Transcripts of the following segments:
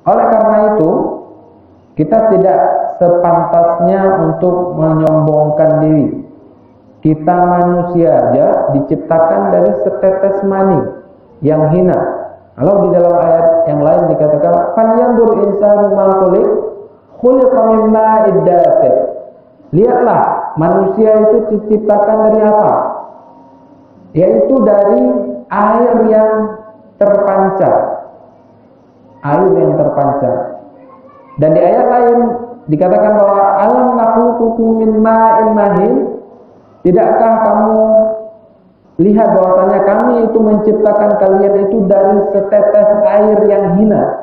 Oleh karena itu, kita tidak sepantasnya untuk menyombongkan diri. Kita manusia aja diciptakan dari setetes mani yang hina. Kalau di dalam ayat yang lain dikatakan, "Falyanzur insanu ma khuliq, khuliqa min ma'id dafiq." Lihatlah, manusia itu diciptakan dari apa? Yaitu dari air yang terpancar. Air yang terpancar. Dan di ayat lain dikatakan bahwa alam nakhluqukum min ma'in mahin. Tidakkah kamu lihat bahwasanya kami itu menciptakan kalian itu dari setetes air yang hina?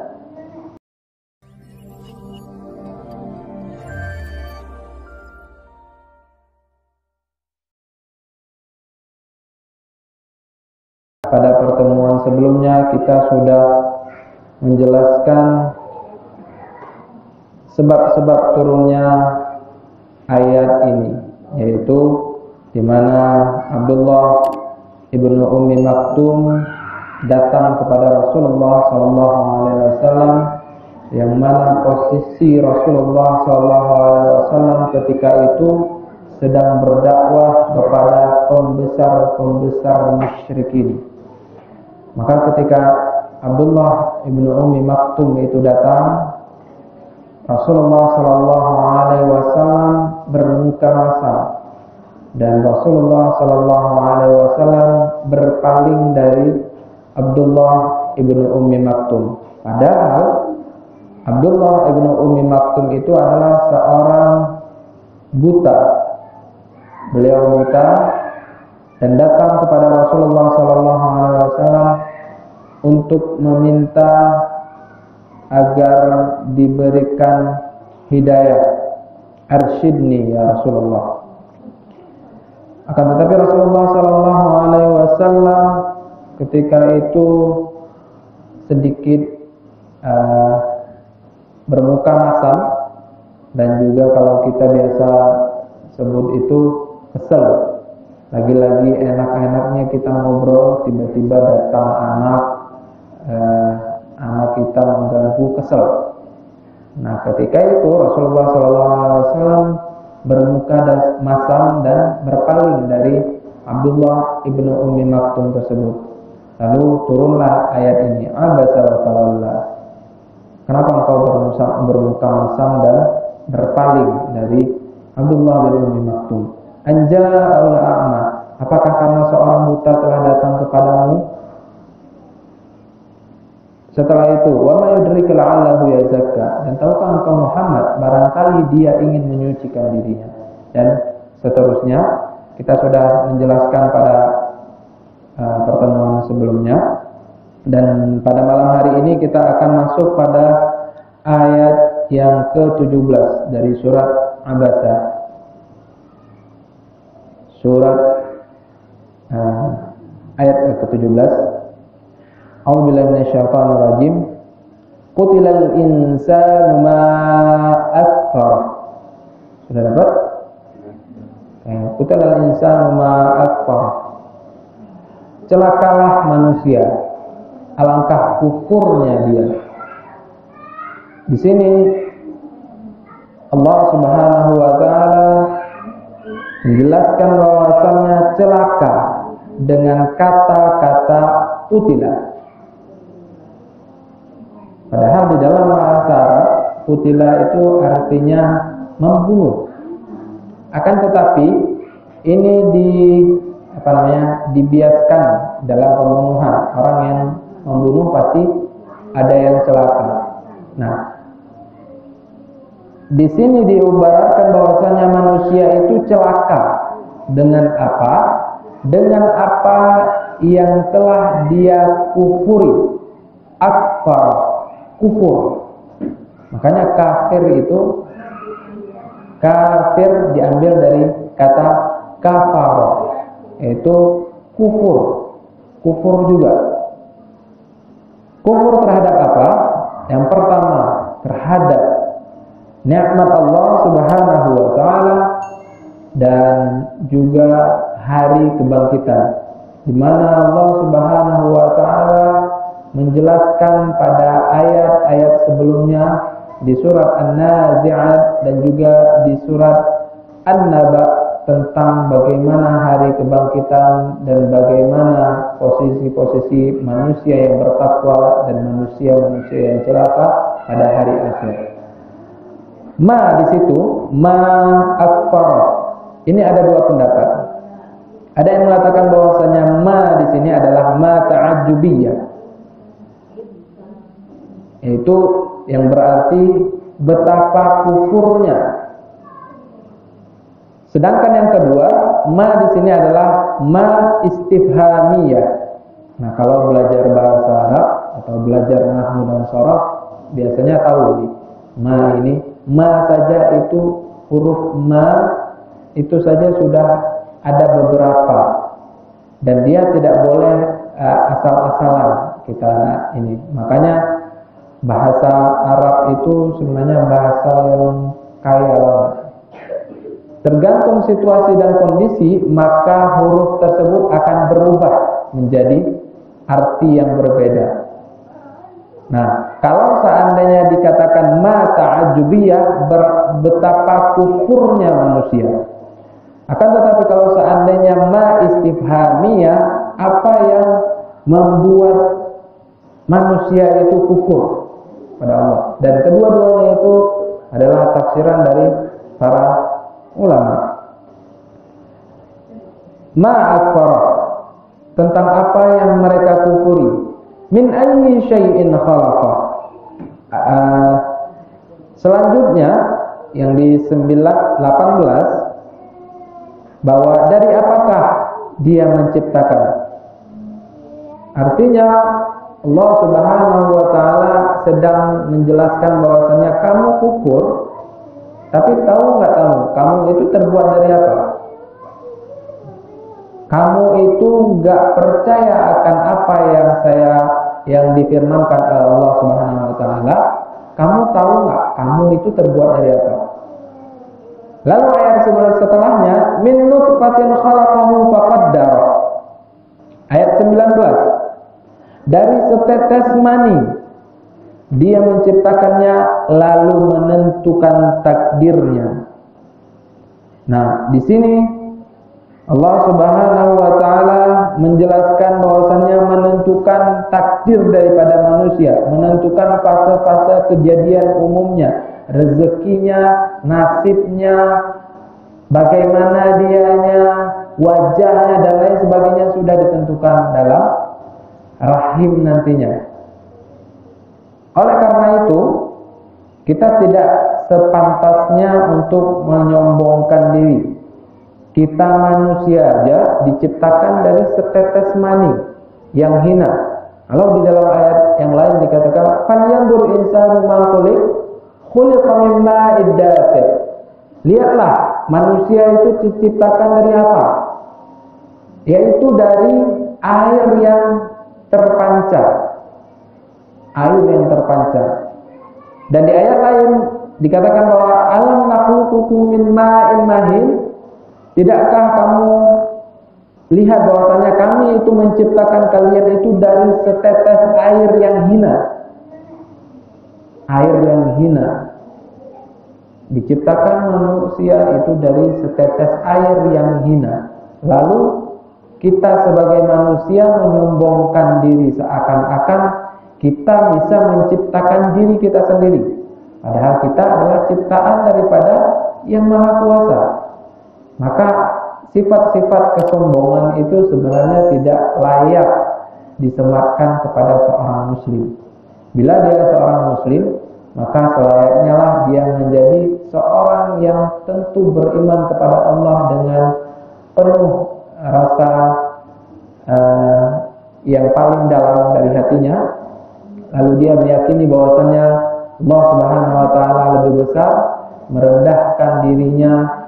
Pada pertemuan sebelumnya kita sudah menjelaskan sebab-sebab turunnya ayat ini, yaitu di mana Abdullah ibnu Ummi Maktum datang kepada Rasulullah SAW, yang mana posisi Rasulullah SAW ketika itu sedang berdakwah kepada pembesar-pembesar musyrikin. Maka ketika Abdullah ibnu Ummi Maktum itu datang, Rasulullah SAW bermuka masam, dan Rasulullah SAW berpaling dari Abdullah ibnu Ummi Maktum. Padahal Abdullah ibnu Ummi Maktum itu adalah seorang buta. Beliau buta dan datang kepada Rasulullah SAW untuk meminta agar diberikan hidayah. Arsyidni ya Rasulullah. Akan tetapi Rasulullah SAW ketika itu sedikit bermuka masam, dan juga kalau kita biasa sebut itu kesel. Lagi-lagi enak-enaknya kita ngobrol, tiba-tiba datang anak kita mengganggu, kesel. Nah, ketika itu Rasulullah SAW bermuka masam dan berpaling dari Abdullah ibnu Ummi Maktum tersebut. Lalu turunlah ayat ini, abasa wa tawalla. Kenapa engkau bermuka masam dan berpaling dari Abdullah bin Ummi Maktum? Anja'ul a'ma, apakah karena seorang buta telah datang kepadamu? Setelah itu, wa ma yudrika la'allahu yazakka, dan tahukah engkau Muhammad barangkali dia ingin menyucikan dirinya. Dan seterusnya, kita sudah menjelaskan pada pertemuan sebelumnya. Dan pada malam hari ini kita akan masuk pada ayat yang ke-17 dari surat Abasa. Surat ayat ke-17. A'udzubillahi minasyaitonir rajim. Qutilal insanu ma akfar. Sudah dapat? Qutilal insanu ma akfar. Celakalah manusia, alangkah kufurnya dia. Di sini Allah Subhanahu wa taala menjelaskan bahwasannya celaka dengan kata-kata utila. Padahal di dalam bahasa Arab, utila itu artinya membunuh. Akan tetapi ini dibiaskan dalam pembunuhan. Orang yang membunuh pasti ada yang celaka. Nah, di sini diibaratkan bahwasanya manusia itu celaka dengan apa? Dengan apa yang telah dia kufuri. Akfar, kufur. Makanya kafir itu, kafir diambil dari kata kafar, yaitu kufur. Kufur juga. Kufur terhadap apa? Yang pertama, terhadap nikmat Allah Subhanahu wa taala dan juga hari kebangkitan, di mana Allah Subhanahu wa taala menjelaskan pada ayat-ayat sebelumnya di surat An-Nazi'at dan juga di surat An-Naba tentang bagaimana hari kebangkitan dan bagaimana posisi-posisi manusia yang bertakwa dan manusia-manusia yang celaka pada hari akhir. Ma di situ, ma akfar. Ini ada dua pendapat. Ada yang mengatakan bahwasanya ma di sini adalah ma ta'ajjubiyah. Itu yang berarti betapa kufurnya. Sedangkan yang kedua, ma di sini adalah ma istifhamiyah. Nah, kalau belajar bahasa Arab atau belajar nahwu dan sharaf, biasanya tahu nih, ma ini, ma saja itu huruf ma itu saja sudah ada beberapa, dan dia tidak boleh asal-asalan kita ini. Makanya bahasa Arab itu sebenarnya bahasa yang kaya banget. Tergantung situasi dan kondisi, maka huruf tersebut akan berubah menjadi arti yang berbeda. Nah, kalau seandainya dikatakan ma ta'ajjubiyah, betapa kufurnya manusia. Akan tetapi kalau seandainya ma istifhamiyah, apa yang membuat manusia itu kufur pada Allah? Dan kedua-duanya itu adalah tafsiran dari para ulama. Ma akfarah, tentang apa yang mereka kufuri. Min ayyi syai'in khalaqah. Selanjutnya yang di 18, bahwa dari apakah dia menciptakan. Artinya Allah Subhanahu wa taala sedang menjelaskan bahwasanya kamu kufur. Tapi tahu nggak kamu itu terbuat dari apa? Kamu itu nggak percaya akan apa yang difirmankan oleh Allah Subhanahu Wa Taala. Kamu tahu nggak? Kamu itu terbuat dari apa? Lalu ayat setelahnya, min nutfatin khalaqahu faqaddar. Ayat 19. Dari setetes mani dia menciptakannya lalu menentukan takdirnya. Nah, di sini Allah Subhanahu wa taala menjelaskan bahwasannya menentukan takdir daripada manusia, menentukan fase-fase kejadian umumnya, rezekinya, nasibnya, bagaimana dianya, wajahnya dan lain sebagainya sudah ditentukan dalam rahim nantinya. Oleh karena itu, kita tidak sepantasnya untuk menyombongkan diri. Kita manusia aja diciptakan dari setetes mani yang hina. Kalau di dalam ayat yang lain dikatakan, "Falyanzur insanu ma khuliqa min ma'id dafiq." Lihatlah, manusia itu diciptakan dari apa? Yaitu dari air yang terpancar. Air yang terpancar. Dan di ayat lain dikatakan bahwa alam nakhluqukum min ma'in mahin. Tidakkah kamu lihat bahwasanya kami itu menciptakan kalian itu dari setetes air yang hina? Air yang hina. Diciptakan manusia itu dari setetes air yang hina. Lalu kita sebagai manusia menyombongkan diri seakan-akan kita bisa menciptakan diri kita sendiri. Padahal kita adalah ciptaan daripada Yang Maha Kuasa. Maka sifat-sifat kesombongan itu sebenarnya tidak layak disematkan kepada seorang muslim. Bila dia seorang muslim, maka selayaknya lah dia menjadi seorang yang tentu beriman kepada Allah dengan penuh rasa yang paling dalam dari hatinya. Lalu dia meyakini bahwasannya Allah Subhanahu wa taala lebih besar, merendahkan dirinya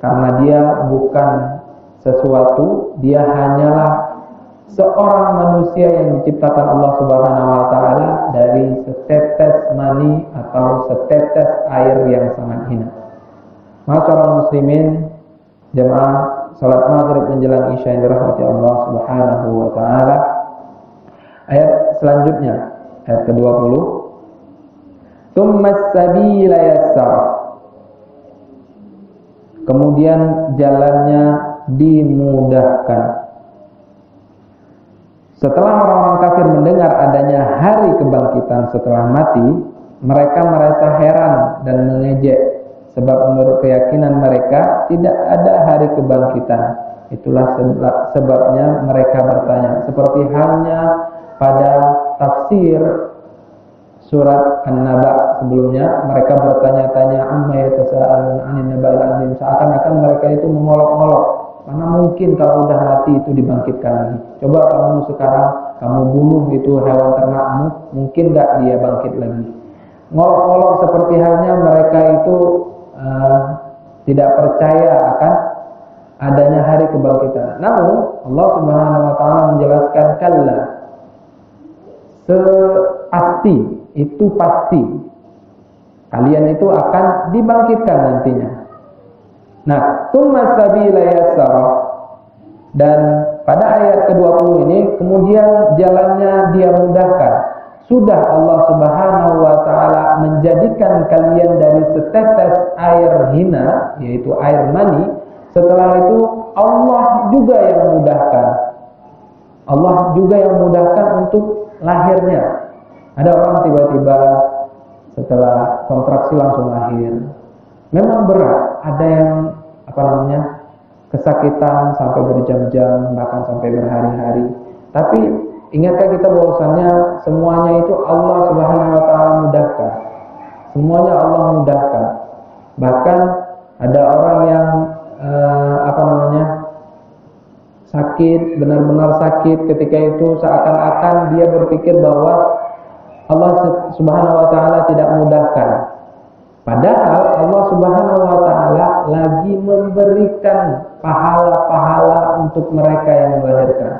karena dia bukan sesuatu, dia hanyalah seorang manusia yang diciptakan Allah Subhanahu wa taala dari setetes mani atau setetes air yang sangat hina. Ma'asyiral muslimin, jemaah salat maghrib menjelang isya yang dirahmati Allah Subhanahu wa taala. Ayat selanjutnya, ayat ke-20. Tsummas sabila yassar. Kemudian jalannya dimudahkan. Setelah orang-orang kafir mendengar adanya hari kebangkitan setelah mati, mereka merasa heran dan mengejek, sebab menurut keyakinan mereka tidak ada hari kebangkitan. Itulah sebabnya mereka bertanya, seperti halnya pada tafsir surat An-Naba sebelumnya, mereka bertanya-tanya amma yatasaalun 'anil naba'il 'azim, seakan-akan mereka itu mengolok-olok, mana mungkin kalau udah mati itu dibangkitkan lagi. Coba kamu sekarang kamu bunuh itu hewan ternakmu, mungkin enggak dia bangkit lagi. Ngolok-ngolok seperti halnya mereka itu tidak percaya akan adanya hari kebangkitan. Namun Allah Subhanahu wa taala menjelaskan, kalla, pasti, itu pasti kalian itu akan dibangkitkan nantinya. Nah, tsummas sabila yassara, dan pada ayat ke-20 ini kemudian jalannya dia mudahkan. Sudah Allah Subhanahu wa taala menjadikan kalian dari setetes air hina, yaitu air mani. Setelah itu Allah juga yang mudahkan. Allah juga yang mudahkan untuk lahirnya. Ada orang tiba-tiba setelah kontraksi langsung lahir. Memang berat, ada yang kesakitan sampai berjam-jam, bahkan sampai berhari-hari. Tapi ingatkah kita bahwasannya semuanya itu Allah Subhanahu wa taala mudahkan. Semuanya Allah mudahkan. Bahkan ada orang yang sakit, benar-benar sakit, ketika itu seakan-akan dia berpikir bahwa Allah Subhanahu wa taala tidak mudahkan. Padahal Allah Subhanahu wa taala lagi memberikan pahala-pahala untuk mereka yang melahirkan.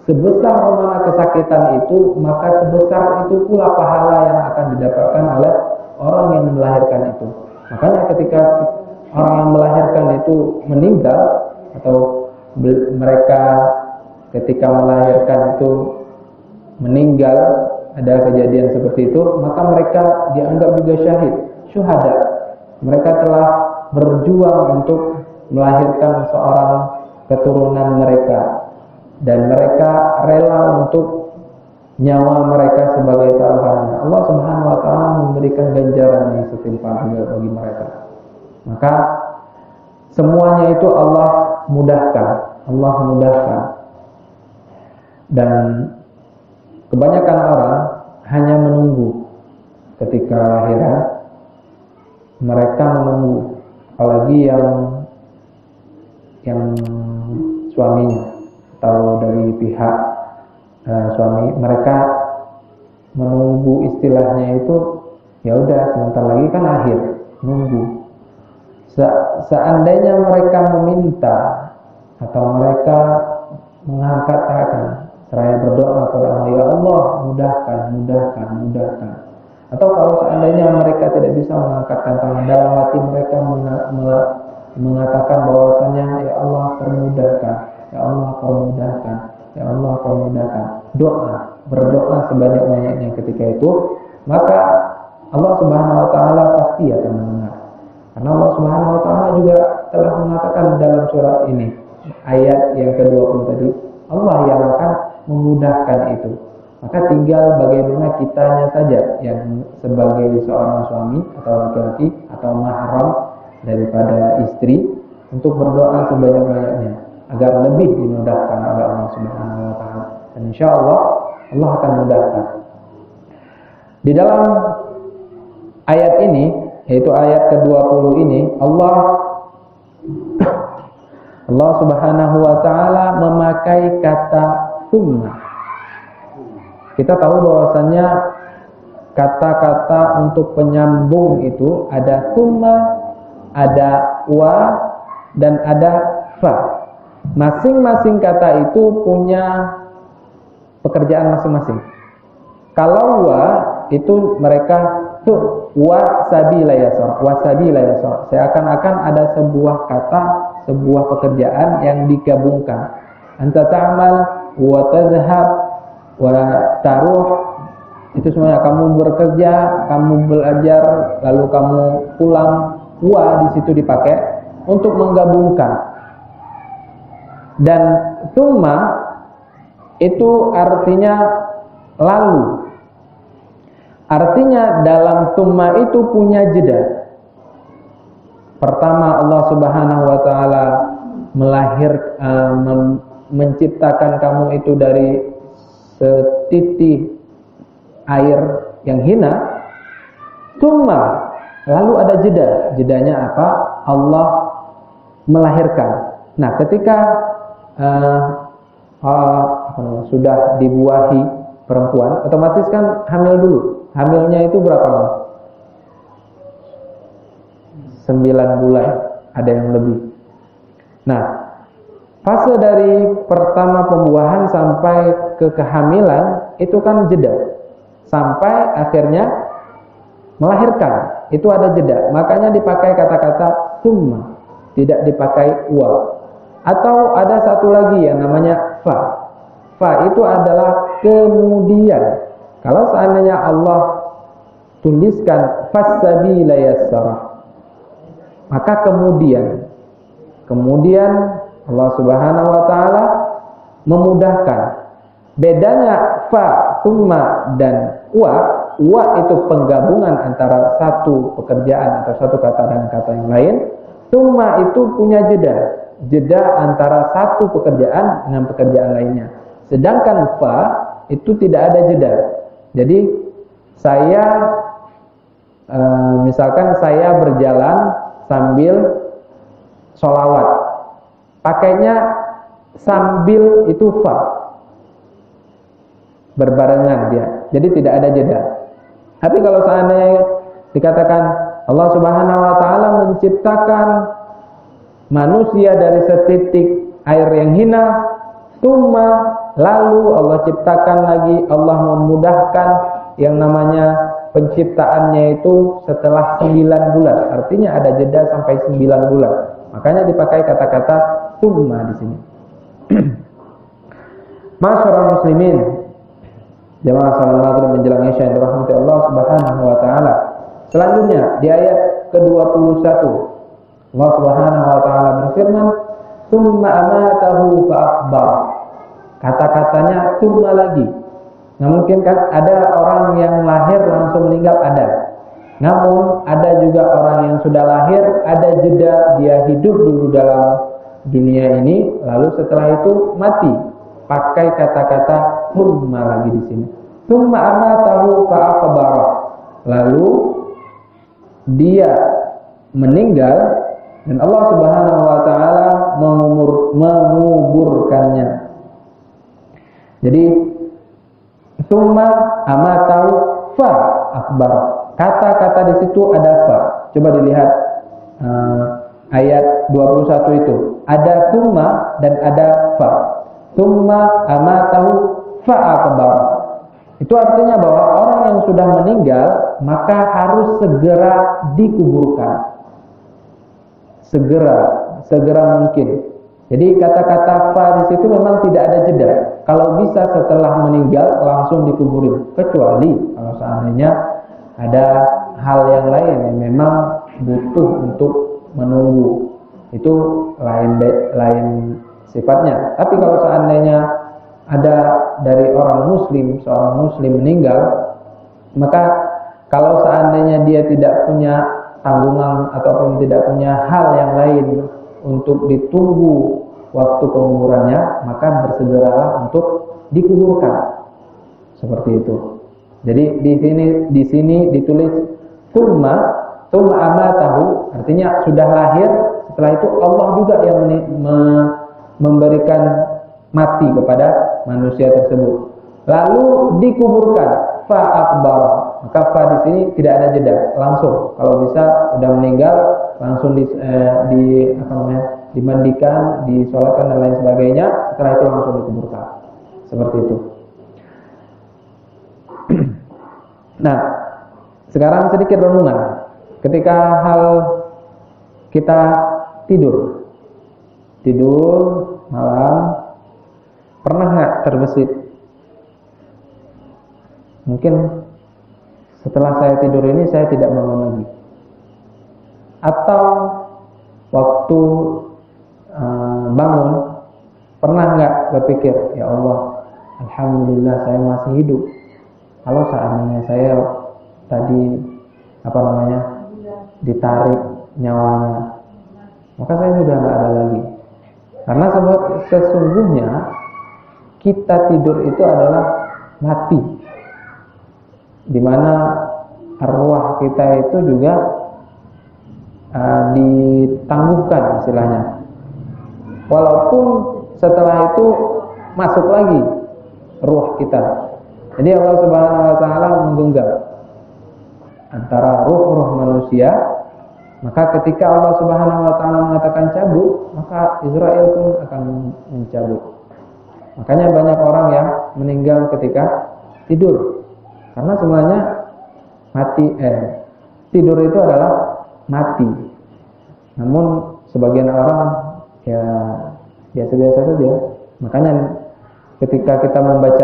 Sebesar mana kesakitan itu, maka sebesar itu pula pahala yang akan didapatkan oleh orang yang melahirkan itu. Makanya ketika orang yang melahirkan itu meninggal, atau mereka ketika melahirkan itu meninggal, ada kejadian seperti itu, maka mereka dianggap juga syahid, syuhada. Mereka telah berjuang untuk melahirkan seorang keturunan mereka, dan mereka rela untuk nyawa mereka sebagai taruhannya. Allah Subhanahu wa taala memberikan ganjaran yang setimpal juga bagi mereka. Maka semuanya itu Allah mudahkan, Allah mudahkan. Dan kebanyakan orang hanya menunggu ketika lahiran, mereka menunggu, apalagi yang suaminya atau dari pihak suami, mereka menunggu, istilahnya itu ya udah sebentar lagi kan akhir, nunggu. Seandainya mereka meminta atau mereka mengangkat tangan seraya berdoa kepada Allah, ya Allah mudahkan, mudahkan, mudahkan. Atau kalau seandainya mereka tidak bisa mengangkatkan tangan, dalam hati mereka mengatakan bahwasanya ya Allah permudahkan, ya Allah permudahkan, ya Allah permudahkan. Doa, berdoa sebanyak-banyaknya ketika itu, maka Allah Subhanahu wa taala pasti akan mendengar. Karena Allah Subhanahu wa taala juga telah mengatakan dalam surat ini, ayat yang ke-20 tadi, Allah yang akan memudahkan itu. Maka tinggal bagaimana kitanya saja yang sebagai seorang suami atau laki-laki atau mahram daripada istri untuk berdoa sebanyak-banyaknya agar lebih dimudahkan oleh Allah Subhanahu wa taala. Dan insyaallah Allah akan mudahkan. Di dalam ayat ini, yaitu ayat ke-20 ini, Allah Subhanahu wa taala memakai kata tsumma. Kita tahu bahwasannya kata-kata untuk penyambung itu ada tsumma, ada wa, dan ada fa. Masing-masing kata itu punya pekerjaan masing-masing. Kalau wa itu mereka tuh wa sabila yasar, wa sabila yasar. Seakan-akan ada sebuah kata, sebuah pekerjaan yang digabungkan. Anta ta'mal wa tadhhab wa taruh, itu semuanya kamu bekerja, kamu belajar, lalu kamu pulang. Wa di situ dipakai untuk menggabungkan. Dan tsumma itu artinya lalu. Artinya dalam tsumma itu punya jeda. Pertama Allah Subhanahu wa taala menciptakan kamu itu dari setitik air yang hina. Tsumma, lalu ada jeda. Jedanya apa? Allah melahirkan. Nah, ketika sudah dibuahi perempuan, otomatis kan hamil dulu. Hamilnya itu berapa lama? 9 bulan, ada yang lebih. Nah, fase dari pertama pembuahan sampai ke kehamilan itu kan jeda. Sampai akhirnya melahirkan, itu ada jeda. Makanya dipakai kata-kata tsumma, tidak dipakai wa. Atau ada satu lagi yang namanya fa. Fa itu adalah kemudian. Kalau seandainya Allah tuliskan fas-sabila yassara, maka kemudian Allah Subhanahu wa taala memudahkan. Bedanya fa, tsumma dan wa itu penggabungan antara satu pekerjaan atau satu kata dengan kata yang lain. Tsumma itu punya jeda antara satu pekerjaan dengan pekerjaan lainnya. Sedangkan fa itu tidak ada jeda. Jadi saya misalkan saya berjalan sambil sholawat, pakainya sambil itu fa, berbarengan dia, jadi tidak ada jeda. Tapi kalau seandainya dikatakan Allah Subhanahu wa taala menciptakan manusia dari setitik air yang hina, tsumma, lalu Allah ciptakan lagi, Allah memudahkan yang namanya penciptaannya itu setelah 9 bulan. Artinya ada jeda sampai 9 bulan. Makanya dipakai kata-kata tsumma di sini. Masyarul muslimin, jamaah salat maghrib menjelang isya yang dirahmati Allah Subhanahu wa taala. Selanjutnya di ayat ke-21 Allah Subhanahu wa taala berfirman, "Tsumma amatahu fa akhbar." Kata-katanya tsumma lagi. Nah, mungkin kan ada orang yang lahir langsung meninggal, ada. Namun ada juga orang yang sudah lahir, ada jeda, dia hidup dulu dalam dunia ini, lalu setelah itu mati. Pakai kata-kata tsumma lagi di sini. Tsumma amatahu fa akhbar. Lalu dia meninggal dan Allah Subhanahu wa taala menguburkannya. Jadi tsumma amatahu fa akhbar. Kata-kata di situ ada fa. Coba dilihat ayat 21 itu. Ada tsumma dan ada fa. Tsumma amatahu fa akhbar. Itu artinya bahwa orang yang sudah meninggal maka harus segera dikuburkan. Segera mungkin. Jadi kata-kata fa di situ memang tidak ada jeda. Kalau bisa setelah meninggal langsung dikuburin, kecuali kalau seandainya ada hal yang lain yang memang butuh untuk menunggu, itu lain sifatnya. Tapi kalau seandainya ada dari orang muslim, seorang muslim meninggal, maka kalau seandainya dia tidak punya tanggungan ataupun tidak punya hal yang lain untuk ditunggu waktu penguburannya, maka bersegeralah untuk dikuburkan. Seperti itu. Jadi di sini ditulis tsumma amatahu, artinya sudah lahir, setelah itu Allah juga yang memberikan mati kepada manusia tersebut. Lalu dikuburkan, fa akbar. Maka fa di sini tidak ada jeda, langsung. Kalau bisa sudah meninggal langsung dimandikan, disolatkan dan lain sebagainya, setelah itu langsung dikuburkan. Seperti itu. Nah, sekarang sedikit renungan. Ketika hal kita tidur malam, pernah nggak terbesit Mungkin setelah saya tidur ini saya tidak bangun lagi. Atau waktu bangun, pernah nggak berpikir, ya Allah, alhamdulillah saya masih hidup. Kalau seandainya saya tadi ditarik nyawanya, maka saya sudah nggak ada lagi. Karena sesungguhnya kita tidur itu adalah mati, dimana arwah kita itu juga ditangguhkan istilahnya. Walaupun setelah itu masuk lagi ruh kita. Jadi Allah Subhanahu wa taala menggenggam antara ruh-ruh manusia. Maka ketika Allah Subhanahu wa taala mengatakan cabut, maka Israel pun akan mencabut. Makanya banyak orang yang meninggal ketika tidur. Karena sebenarnya tidur itu adalah mati. Namun sebagian orang ya biasa-biasa saja. Makanya ketika kita membaca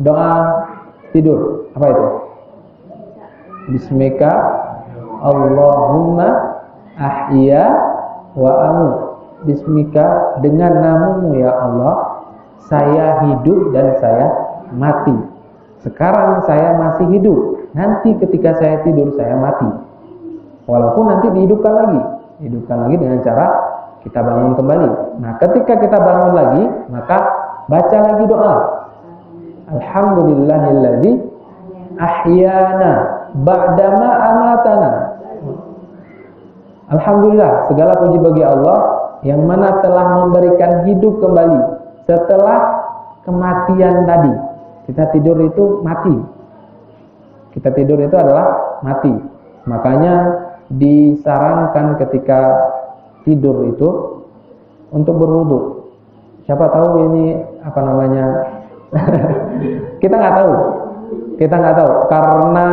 doa tidur, apa itu? Bismika Allahumma ahya wa amut. Bismika, dengan namamu ya Allah, saya hidup dan saya mati. Sekarang saya masih hidup, nanti ketika saya tidur saya mati. Walaupun nanti dihidupkan lagi dengan cara kita bangun kembali. Nah, ketika kita bangun lagi, maka baca lagi doa. Alhamdulillahilladzi ahyana ba'dama amatana. Alhamdulillah, segala puji bagi Allah yang mana telah memberikan hidup kembali setelah kematian tadi. Kita tidur itu mati. Kita tidur itu adalah mati. Makanya disarankan ketika tidur itu untuk berwudu. Siapa tahu ini kita nggak tahu karena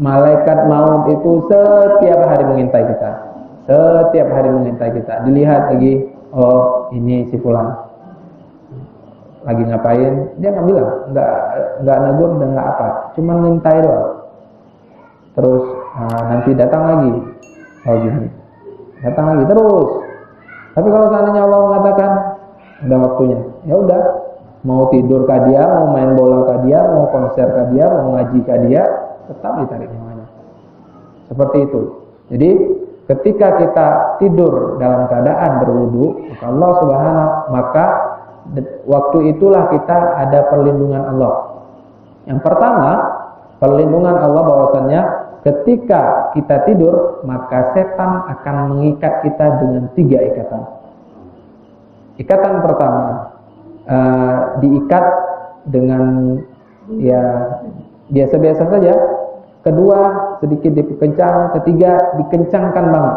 malaikat maut itu setiap hari mengintai kita. Dilihat lagi, oh ini si fulan lagi ngapain? Dia nggak bilang, nggak negur dan nggak apa, cuma ngintai doang. Terus nanti datang lagi, oh gini, datang lagi terus. Tapi kalau seandainya Allah mengatakan udah waktunya, ya udah, mau tidur kah dia, mau main bola kah dia, mau konser kah dia, mau ngaji kah dia, tetap ditarik nyawanya. Seperti itu. Jadi ketika kita tidur dalam keadaan berwudu, maka waktu itulah kita ada perlindungan Allah. Yang pertama, perlindungan Allah bahwasannya ketika kita tidur, maka setan akan mengikat kita dengan 3 ikatan. Ikatan pertama diikat dengan ya biasa-biasa saja. Kedua sedikit dikencang, ketiga dikencangkan banget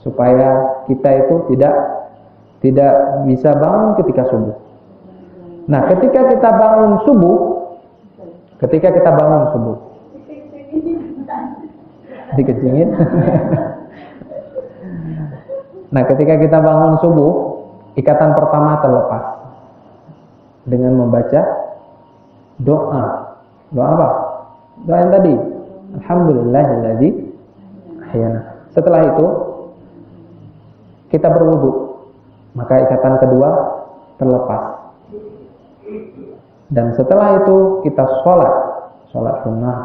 supaya kita itu tidak bisa bangun ketika subuh. Nah, ketika kita bangun subuh, dikencingin. Nah, ketika kita bangun subuh, ikatan pertama terlepas dengan membaca doa. Doa apa? Doa yang tadi. Alhamdulillahilladzi ahyana. Setelah itu kita berwudu, maka ikatan kedua terlepas. Dan setelah itu kita sholat sunnah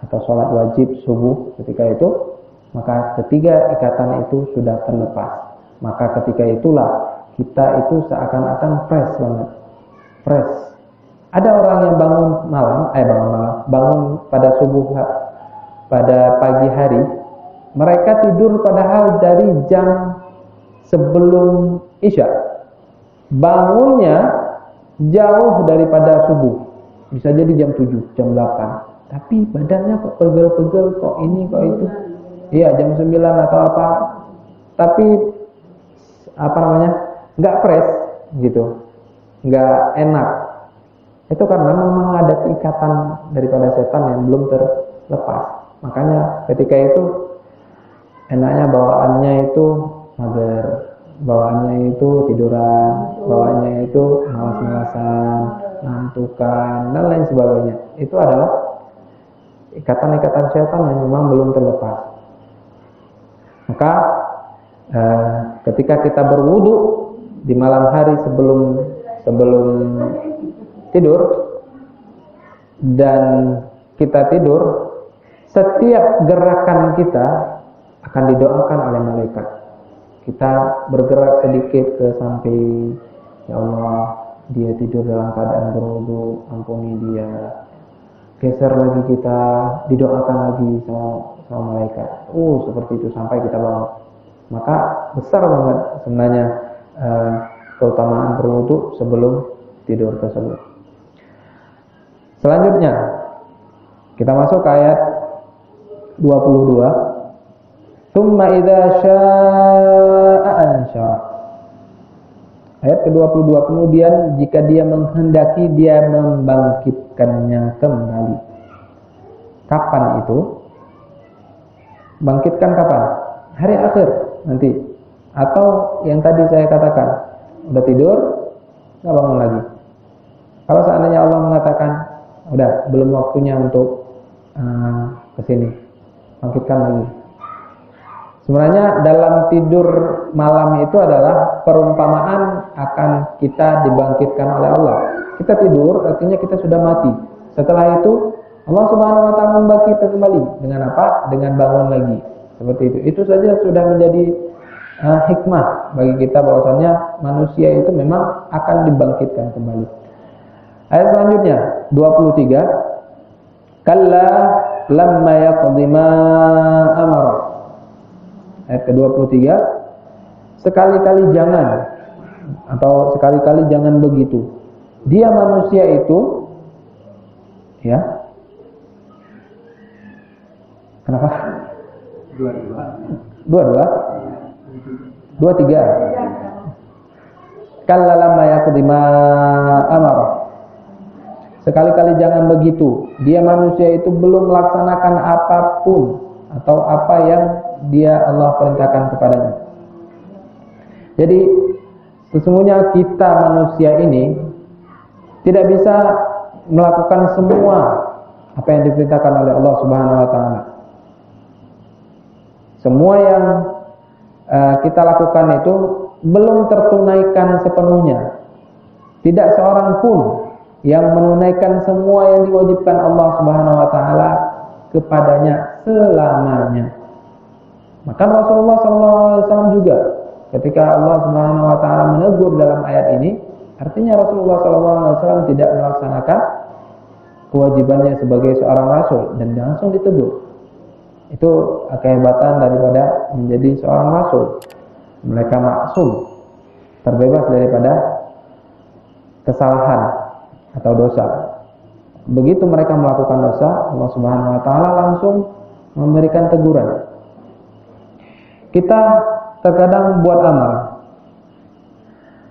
atau sholat wajib subuh ketika itu, maka ketiga ikatan itu sudah terlepas. Maka ketika itulah kita itu seakan-akan fresh banget. Fresh. Ada orang yang bangun pada subuh, pada pagi hari, mereka tidur padahal dari jam sebelum Isya. Bangunnya jauh daripada subuh. Bisa jadi jam 7, jam 8. Tapi badannya kok pegel-pegel, kok ini, kok itu. Iya, jam 9 atau apa. Tapi nggak fresh gitu. Nggak enak. Itu karena memang ada ikatan daripada setan yang belum terlepas. Makanya ketika itu enaknya bawaannya itu mager, bawaannya itu tiduran, bawaannya itu malas-malasan, ngantukan, dan lain sebagainya. Itu adalah ikatan-ikatan syaitan yang memang belum terlepas. Maka ketika kita berwudu di malam hari sebelum tidur dan kita tidur, setiap gerakan kita akan didoakan oleh malaikat. Kita bergerak sedikit ke samping, ya Allah, dia tidur dalam keadaan berwudu, ampuni dia. Geser lagi, kita didoakan lagi sama malaikat. Seperti itu sampai kita bangun. Maka besar banget sebenarnya keutamaan berwudu sebelum tidur tersebut. Selanjutnya kita masuk ke ayat 22. Tsumma idza syaa'a ansyara. Ayat ke-22, kemudian jika dia menghendaki, dia membangkitkannya kembali. Kapan itu? Bangkitkan kapan? Hari akhir nanti. Atau yang tadi saya katakan, udah tidur, nggak bangun lagi. Kalau seandainya Allah mengatakan, udah belum waktunya untuk kesini, bangkitkan lagi. Sebenarnya dalam tidur malam itu adalah perumpamaan akan kita dibangkitkan oleh Allah. Kita tidur artinya kita sudah mati. Setelah itu Allah Subhanahu wa taala membangkitkan kembali. Dengan apa? Dengan bangun lagi. Seperti itu. Itu saja sudah menjadi hikmah bagi kita bahwasannya manusia itu memang akan dibangkitkan kembali. Ayat selanjutnya 23. Kalla lamma yaqdi ma amara. Ayat ke-23, sekali-kali jangan, atau sekali-kali jangan begitu. Dia manusia itu, ya. Kenapa? 23. Kalla lamma yaqdi ma amara. Sekali-kali jangan begitu. Dia manusia itu belum melaksanakan apapun atau apa yang dia Allah perintahkan kepadanya. Jadi sesungguhnya kita manusia ini tidak bisa melakukan semua apa yang diperintahkan oleh Allah Subhanahu wa taala. Semua yang kita lakukan itu belum tertunaikan sepenuhnya. Tidak seorang pun yang menunaikan semua yang diwajibkan Allah Subhanahu wa taala kepadanya selamanya. Maka Rasulullah SAW juga ketika Allah Subhanahu wa taala menegur dalam ayat ini, artinya Rasulullah SAW tidak melaksanakan kewajibannya sebagai seorang rasul dan langsung ditegur. Itu kehebatan daripada menjadi seorang rasul. Mereka maksum, terbebas daripada kesalahan atau dosa. Begitu mereka melakukan dosa, Allah Subhanahu wa taala langsung memberikan teguran. Kita terkadang buat amal,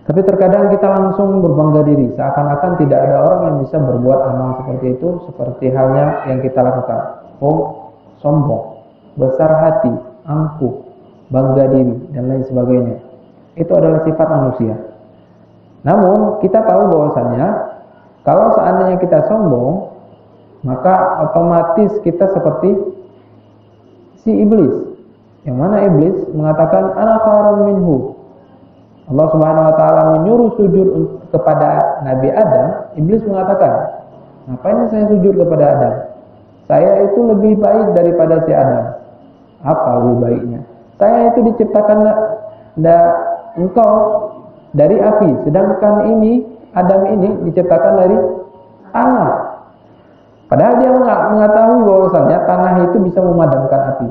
tapi terkadang kita langsung berbangga diri, seakan-akan tidak ada orang yang bisa berbuat amal seperti itu, seperti halnya yang kita lakukan. Sombong, besar hati, angkuh, bangga diri, dan lain sebagainya. Itu adalah sifat manusia. Namun kita tahu bahwasannya kalau seandainya kita sombong, maka otomatis kita seperti si iblis. Yang mana iblis mengatakan ana khairun minhu. Allah Subhanahu wa taala menyuruh sujud kepada Nabi Adam, iblis mengatakan, "Ngapain saya sujud kepada Adam? Saya itu lebih baik daripada si Adam." Apa lebih baiknya? Saya itu diciptakan engkau dari api, sedangkan ini Adam ini diciptakan dari tanah. Padahal dia mengetahui bahwasannya tanah itu bisa memadamkan api.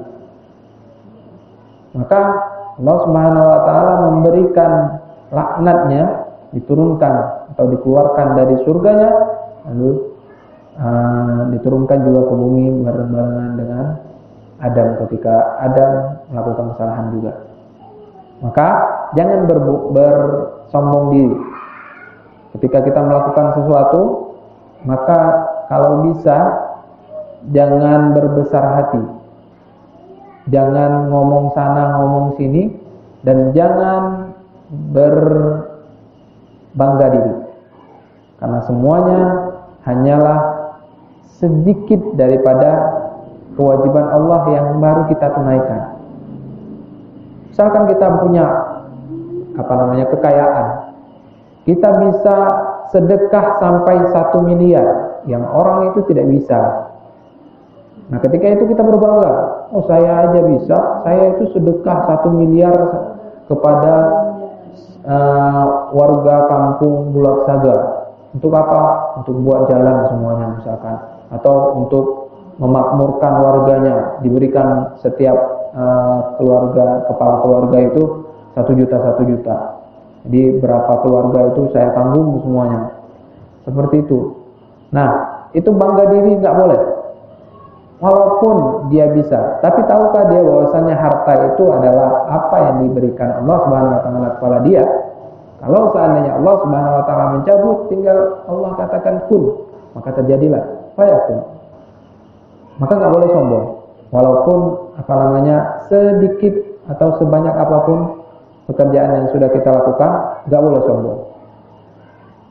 Maka Allah Subhanahu wa taala memberikan laknatnya, diturunkan atau dikeluarkan dari surganya, lalu diturunkan juga ke bumi barengan dengan Adam ketika Adam melakukan kesalahan juga. Maka jangan bersombong diri. Ketika kita melakukan sesuatu, maka kalau bisa jangan berbesar hati. Jangan ngomong sana ngomong sini, dan jangan berbangga diri, karena semuanya hanyalah sedikit daripada kewajiban Allah yang baru kita tunaikan. Misalkan kita punya kekayaan, kita bisa sedekah sampai 1 miliar yang orang itu tidak bisa. Nah, ketika itu kita berbangga, oh saya aja bisa, saya itu sedekah 1 miliar kepada warga kampung Bulak Saga. Untuk apa? Untuk buat jalan semuanya misalkan, atau untuk memakmurkan warganya, diberikan setiap kepala keluarga itu 1 juta. Jadi berapa keluarga itu saya tanggung semuanya. Seperti itu. Nah, itu bangga diri nggak boleh. Walaupun dia bisa, tapi tahukah dia bahwasanya harta itu adalah apa yang diberikan Allah Subhanahu wa taala kepada dia? Kalau seandainya Allah Subhanahu wa taala mencabut, tinggal Allah katakan kun, maka terjadilah fayakun. Maka nggak boleh sombong. Walaupun sedikit atau sebanyak apapun pekerjaan yang sudah kita lakukan, nggak boleh sombong.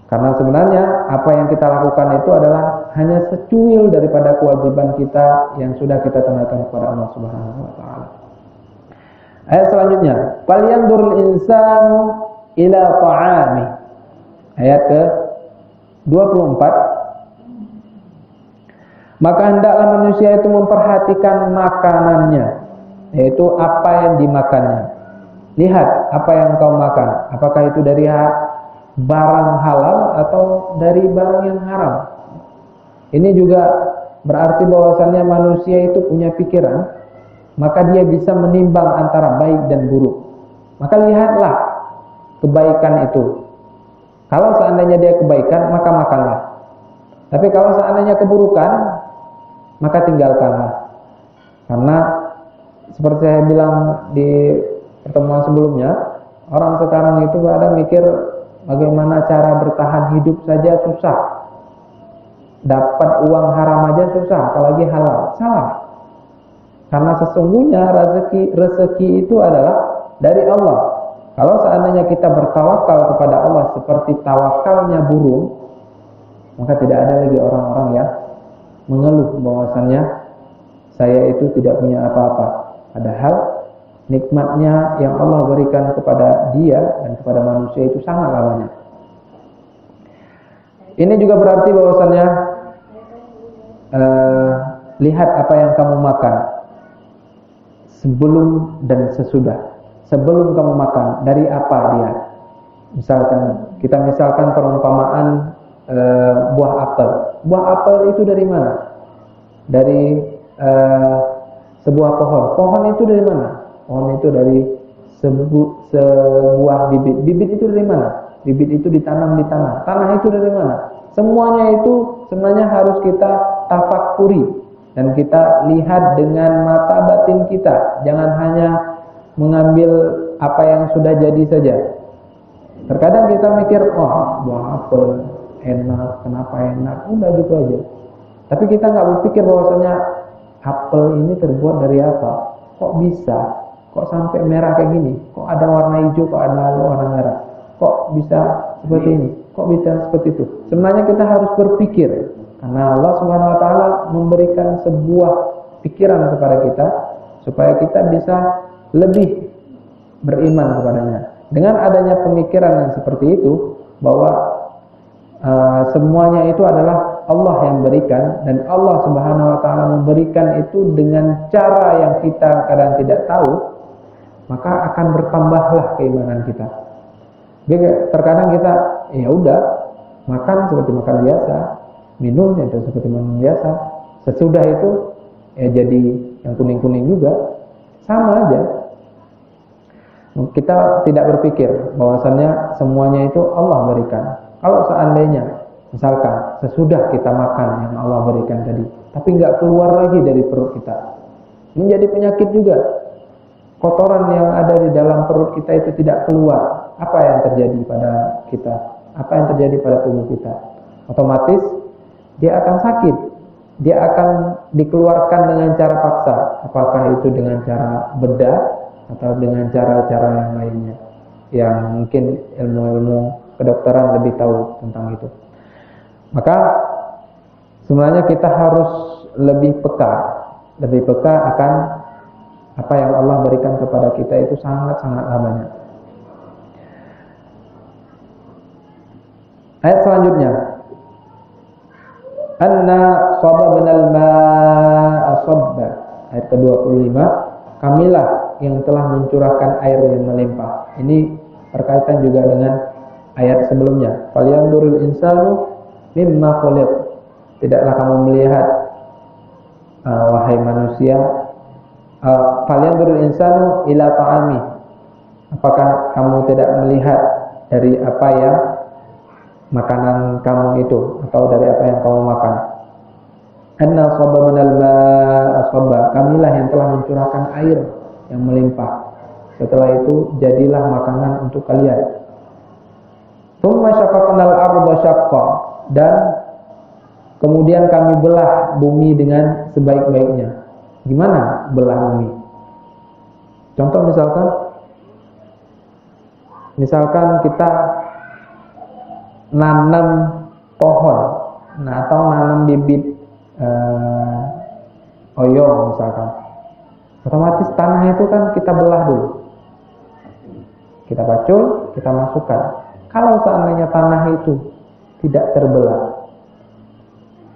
Karena sebenarnya apa yang kita lakukan itu adalah hanya secuil daripada kewajiban kita yang sudah kita tunaikan kepada Allah Subhanahu wa taala. Ayat selanjutnya, falyanzurul insanu ila ta'ami. Ayat ke-24. Maka hendaklah manusia itu memperhatikan makanannya, yaitu apa yang dimakannya. Lihat apa yang kau makan, apakah itu dari barang halal atau dari barang yang haram. Ini juga berarti bahwasannya manusia itu punya pikiran, maka dia bisa menimbang antara baik dan buruk. Maka lihatlah kebaikan itu. Kalau seandainya dia kebaikan, maka makanlah. Tapi kalau seandainya keburukan, maka tinggalkanlah. Karena seperti saya bilang di pertemuan sebelumnya, orang sekarang itu pada mikir bagaimana cara bertahan hidup saja susah, dapat uang haram aja susah, apalagi halal. Salah. Karena sesungguhnya rezeki itu adalah dari Allah. Kalau seandainya kita bertawakal kepada Allah seperti tawakalnya burung, maka tidak ada lagi orang-orang yang mengeluh bahwasannya saya itu tidak punya apa-apa. Padahal nikmatnya yang Allah berikan kepada dia dan kepada manusia itu sangatlah banyak. Ini juga berarti bahwasannya lihat apa yang kamu makan sebelum dan sesudah. Sebelum kamu makan, dari apa dia? Kita misalkan perumpamaan buah apel. Buah apel itu dari mana? Dari sebuah pohon. Pohon itu dari mana? Pohon itu dari sebuah bibit. Bibit itu dari mana? Bibit itu ditanam di tanah. Tanah itu dari mana? Semuanya itu sebenarnya harus kita tafakuri dan kita lihat dengan mata batin kita. Jangan hanya mengambil apa yang sudah jadi saja. Terkadang kita mikir, oh buah apel enak, kenapa enak? Udah gitu aja. Tapi kita nggak berpikir bahwasanya apel ini terbuat dari apa? Kok bisa? Kok sampai merah kayak gini? Kok ada warna hijau? Kok ada warna merah? Kok bisa seperti ini? Kok bisa seperti itu? Sebenarnya kita harus berpikir, karena Allah Subhanahu wa taala memberikan sebuah pikiran kepada kita supaya kita bisa lebih beriman kepadanya. Dengan adanya pemikiran yang seperti itu, bahwa semuanya itu adalah Allah yang berikan, dan Allah Subhanahu wa taala memberikan itu dengan cara yang kita kadang tidak tahu, maka akan bertambahlah keimanan kita. Terkadang kita ya udah makan seperti makan biasa, minum itu seperti minum biasa, sesudah itu ya jadi yang kuning-kuning juga, sama aja. Kita tidak berpikir bahwasannya semuanya itu Allah berikan. Kalau seandainya misalkan sesudah kita makan yang Allah berikan tadi, tapi nggak keluar lagi dari perut kita, menjadi penyakit juga. Kotoran yang ada di dalam perut kita itu tidak keluar. Apa yang terjadi pada kita? Apa yang terjadi pada tubuh kita? Otomatis dia akan sakit. Dia akan dikeluarkan dengan cara paksa. Apakah itu dengan cara bedah atau dengan cara-cara yang lainnya. yang mungkin ilmu-ilmu kedokteran lebih tahu tentang itu. Maka sebenarnya kita harus lebih peka akan apa yang Allah berikan kepada kita itu sangat-sangatlah banyak. Ayat selanjutnya, anna sababnal ma'a sabba. Ayat ke-25, kamilah yang telah mencurahkan air yang melimpah. Ini berkaitan juga dengan ayat sebelumnya. Falyanzuril insanu mimma khuliq. Tidaklah kamu melihat wahai manusia, falyanzuril insanu ila ta'ami. Apakah kamu tidak melihat dari apa yang makanan kamu itu, atau dari apa yang kamu makan? Anna sababnal ma'a sabba. Kamilah yang telah mencurahkan air yang melimpah. Setelah itu jadilah makanan untuk kalian. Tsumma syaqaqnal arda syaqqa. Dan kemudian kami belah bumi dengan sebaik-baiknya. Gimana belah bumi? Contoh misalkan kita nanam pohon, atau nanam bibit oyong misalkan. Otomatis tanah itu kan kita belah dulu. Kita bacul, kita masukkan. Kalau seandainya tanah itu tidak terbelah,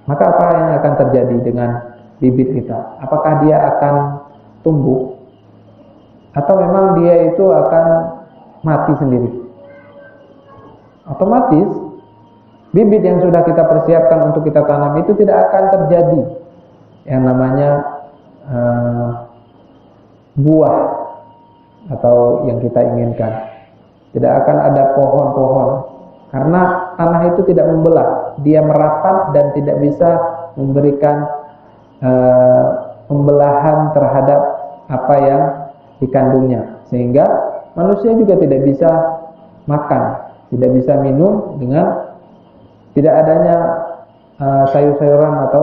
maka apa yang akan terjadi dengan bibit kita? Apakah dia akan tumbuh? Atau memang dia itu akan mati sendiri? Otomatis bibit yang sudah kita persiapkan untuk kita tanam itu tidak akan terjadi yang namanya buah atau yang kita inginkan. Tidak akan ada pohon-pohon karena tanah itu tidak membelah, dia merapat dan tidak bisa memberikan pembelahan terhadap apa yang dikandungnya, sehingga manusia juga tidak bisa makan, tidak bisa minum dengan tidak adanya sayur-sayuran atau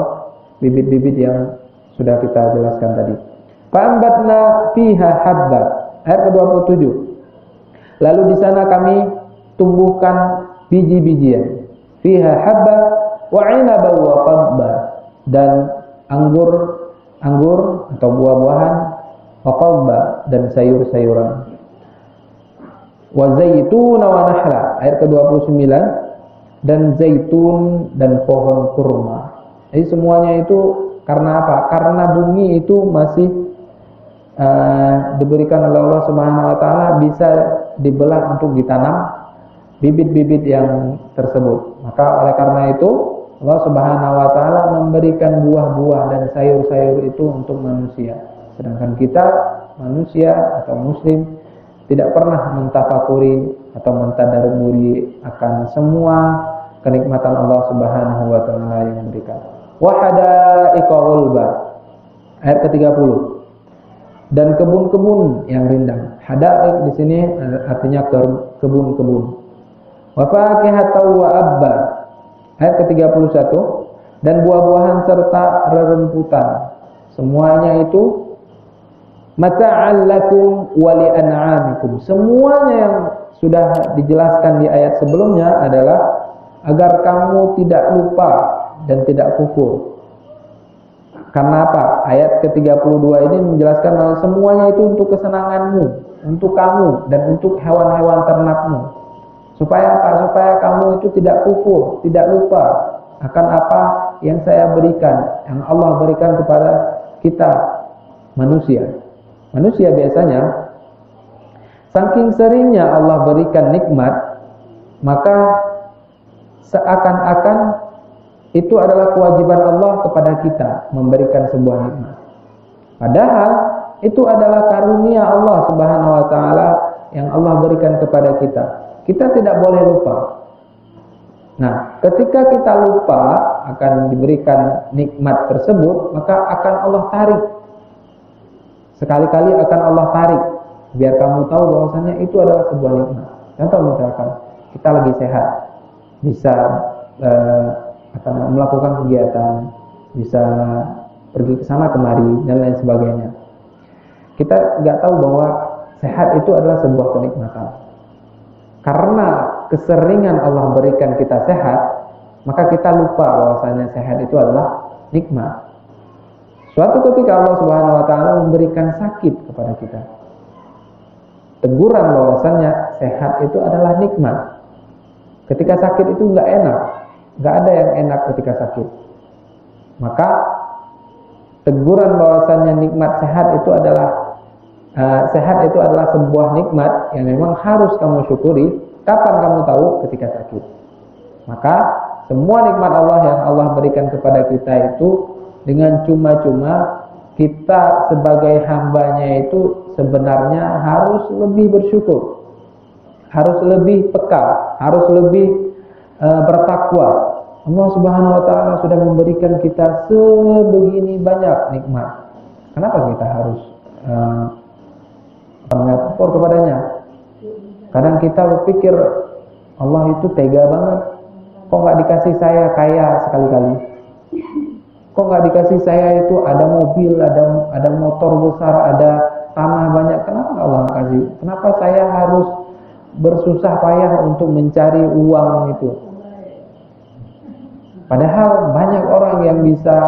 bibit-bibit yang sudah kita jelaskan tadi. Fa'ambatna fiha habba. Ayat ke-27. Lalu di sana kami tumbuhkan biji-bijian. Fiha habba wa 'inaba wa qadba. Dan anggur atau buah-buahan, wa qadba, dan sayur-sayuran. Wa zaitun wa nahla. Ayat ke-29. Dan zaitun dan pohon kurma. Jadi semuanya itu karena apa? Karena bumi itu masih diberikan oleh Allah Subhanahu wa taala, bisa dibelah untuk ditanam bibit-bibit yang tersebut. Maka oleh karena itu Allah Subhanahu wa taala memberikan buah-buah dan sayur-sayur itu untuk manusia. Sedangkan kita manusia atau muslim tidak pernah mentafakuri atau mentadaruburi akan semua kenikmatan Allah Subhanahu wa taala yang diberikan. Wa hadaiqa ghulba. Ayat ke-30. Dan kebun-kebun yang rindang. Hadaik di sini artinya kebun-kebun. Wa fakihatan wa abba. Ayat ke-31. Dan buah-buahan serta rerumputan. Semuanya itu mata'al lakum wa li'an'amikum. Semuanya yang sudah dijelaskan di ayat sebelumnya adalah agar kamu tidak lupa dan tidak kufur. Karena apa? Ayat ke-32 ini menjelaskan bahwa semuanya itu untuk kesenanganmu, untuk kamu, dan untuk hewan-hewan ternakmu. Supaya apa? Supaya kamu itu tidak kufur, tidak lupa akan apa yang saya berikan, yang Allah berikan kepada kita manusia. Manusia biasanya saking seringnya Allah berikan nikmat, maka seakan-akan itu adalah kewajiban Allah kepada kita memberikan sebuah nikmat. Padahal itu adalah karunia Allah Subhanahu wa taala yang Allah berikan kepada kita. Kita tidak boleh lupa. Nah, ketika kita lupa akan diberikan nikmat tersebut, maka akan Allah tarik. Sekali-kali akan Allah tarik biar kamu tahu bahwasanya itu adalah sebuah nikmat. Contoh misalkan kita lagi sehat, bisa melakukan kegiatan, bisa pergi ke sana kemari dan lain sebagainya. Kita nggak tahu bahwa sehat itu adalah sebuah kenikmatan. karena keseringan Allah berikan kita sehat, maka kita lupa bahwasanya sehat itu adalah nikmat. Suatu ketika Allah Subhanahu wa taala memberikan sakit kepada kita, teguran bahwasanya sehat itu adalah nikmat. Ketika sakit itu enggak enak, enggak ada yang enak ketika sakit. Maka teguran bahwasanya nikmat sehat itu adalah sebuah nikmat yang memang harus kamu syukuri. Kapan kamu tahu? Ketika sakit. Maka semua nikmat Allah yang Allah berikan kepada kita itu dengan cuma-cuma, kita sebagai hambanya itu sebenarnya harus lebih bersyukur, harus lebih peka, harus lebih bertakwa. Allah Subhanahu wa taala sudah memberikan kita sebegini banyak nikmat. Kenapa kita harus mengapur kepadanya? Kadang kita berpikir Allah itu tega banget. Kok nggak dikasih saya kaya sekali-kali? Kok nggak dikasih saya itu ada mobil, ada motor besar, ada tanah banyak? Kenapa Allah nggak kasih? Kenapa saya harus bersusah payah untuk mencari uang itu? Padahal banyak orang yang bisa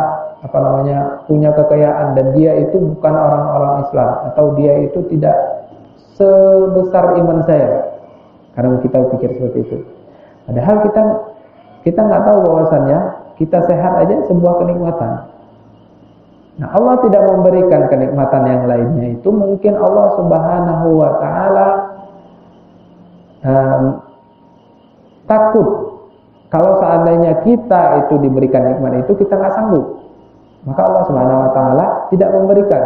punya kekayaan dan dia itu bukan orang-orang Islam, atau dia itu tidak sebesar iman saya. Kadang kita pikir seperti itu. Padahal kita nggak tahu bahwasannya kita sehat aja sebuah kenikmatan. Nah, Allah tidak memberikan kenikmatan yang lainnya itu mungkin Allah Subhanahu wa taala takut kalau seandainya kita itu diberikan nikmat itu kita nggak sanggup. Maka Allah Subhanahu wa taala tidak memberikan.